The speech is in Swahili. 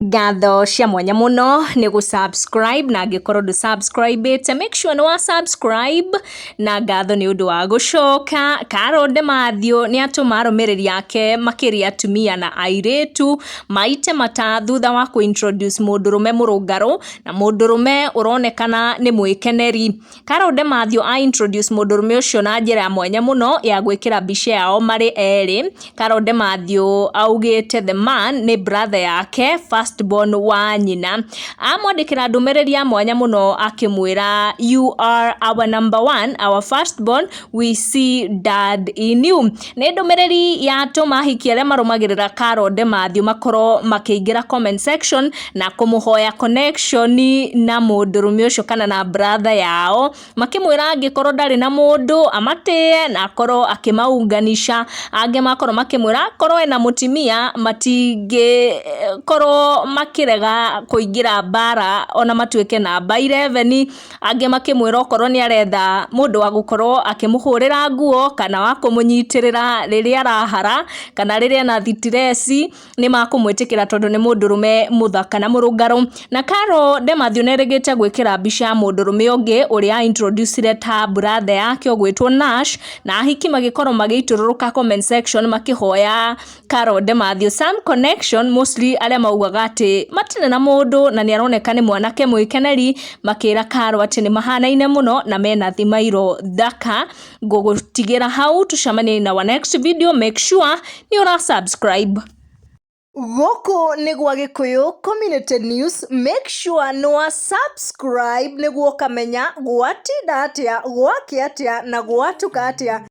Ngatho cia mwanya muno ni gusubscribe na angikorwo ndu subscribe te make sure ni wa subscribe na ngatho ni undu wa gucoka. Demathew ni atuma arumiriri yake makiri atumia na airetu maite mata thutha wa kuintroduce Mundurume murungaru na Mundurume uronekana ni mwikeneri. Demathew a introduce Mundurume ucio na njira ya mwanya muno ya gwikira mbica yao mari eri. Demathew augite the man ni brother yake first born wa nyina. Amwandikira ndumiriri ya mwanya muno akimwira you are our number one, our first born, we see dad in you. Ni ndumiriri ya tuma hiki aria marumagirira Demathew makoro makiingira comment section na kumuhoya connection na Mundurume ucio kana na brother yao, makimwira angikorwo ndari na mundu amatie na akorwo akimaunganisha. Ange makoro makimwira korwo ena mutimia matingi korwo makirega kuingira bara ona matuike namba 11. Ange makimwira okorwo ni aretha mundu wa gukorwo akimuhurira nguo kana wa kumunyitirira riria arahara kana riria na thitiresi ni makumwitikira tondu ni Mundurume muthaka na murungaru. Na Demathew nerigite gwikira mbica ya Mundurume ungi uria introducire ta brother yake ogwitwo Nash, na hiki magikorwo magitururuka comment section makihoya Demathew some connection, mostly aria maugaga ati matine na mundu na ni aroneka ni mwanake mwikeneri, makira ati ni mahanaine muno na mena thimairo thaka. Ngugutigira hau tucamanie na our next video. Make sure ni ura subscribe. Goko ni gwa Gikuyu Community News. Make sure ni wa subscribe niguo kamenya gwatinda atia, gwakia atia na gwatuka atia.